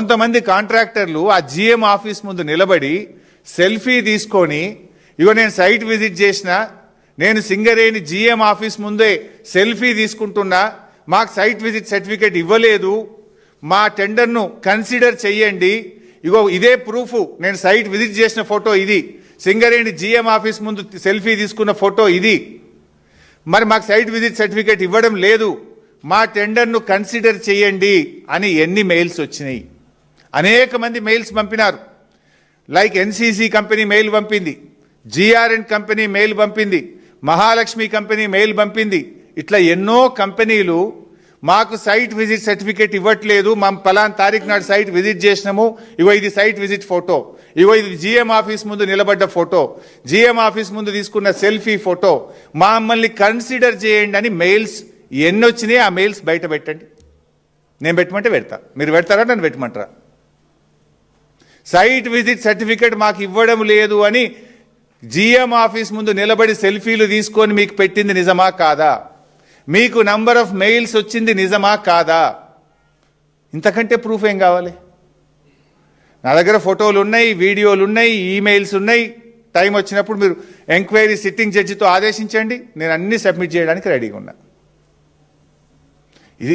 కొంతమంది కాంట్రాక్టర్లు ఆ జిఎం ఆఫీస్ ముందు నిలబడి సెల్ఫీ తీసుకొని ఇగో నేను సైట్ విజిట్ చేసిన, నేను సింగరేణి జిఎం ఆఫీస్ ముందే సెల్ఫీ తీసుకుంటున్నా, మాకు సైట్ విజిట్ సర్టిఫికేట్ ఇవ్వలేదు, మా టెండర్ను కన్సిడర్ చెయ్యండి, ఇగో ఇదే ప్రూఫ్, నేను సైట్ విజిట్ చేసిన ఫోటో ఇది, సింగరేణి జిఎం ఆఫీస్ ముందు సెల్ఫీ తీసుకున్న ఫోటో ఇది, మరి మాకు సైట్ విజిట్ సర్టిఫికేట్ ఇవ్వడం లేదు, మా టెండర్ను కన్సిడర్ చేయండి అని ఎన్ని మెయిల్స్ వచ్చినాయి? అనేక మంది మెయిల్స్ పంపినారు. లైక్ ఎన్సీసీ కంపెనీ మెయిల్ పంపింది, జిఆర్ఎన్ కంపెనీ మెయిల్ పంపింది, మహాలక్ష్మి కంపెనీ మెయిల్ పంపింది. ఇట్లా ఎన్నో కంపెనీలు మాకు సైట్ విజిట్ సర్టిఫికేట్ ఇవ్వట్లేదు, మేము పలానా తారీఖు నాడు సైట్ విజిట్ చేసినాము, ఇగో ఇది సైట్ విజిట్ ఫోటో, ఇగో ఇది జిఎం ఆఫీస్ ముందు నిలబడ్డ ఫోటో, జిఎం ఆఫీస్ ముందు తీసుకున్న సెల్ఫీ ఫోటో, మమ్మల్ని కన్సిడర్ చేయండి అని మెయిల్స్ ఎన్ని వచ్చినాయి? ఆ మెయిల్స్ బయట పెట్టండి. నేను పెట్టమంటే పెడతా, మీరు పెడతారా? నన్ను పెట్టమంటారా? సైట్ విజిట్ సర్టిఫికేట్ మాకు ఇవ్వడం లేదు అని జిఎం ఆఫీస్ ముందు నిలబడి సెల్ఫీలు తీసుకొని మీకు పెట్టింది నిజమా కాదా? మీకు నంబర్ ఆఫ్ మెయిల్స్ వచ్చింది నిజమా కాదా? ఇంతకంటే ప్రూఫ్ ఏం కావాలి? నా దగ్గర ఫోటోలు ఉన్నాయి, వీడియోలు ఉన్నాయి, ఈమెయిల్స్ ఉన్నాయి. టైం వచ్చినప్పుడు మీరు ఎంక్వైరీ సిట్టింగ్ జడ్జితో ఆదేశించండి, నేను అన్ని సబ్మిట్ చేయడానికి రెడీగా ఉన్నా. ఇది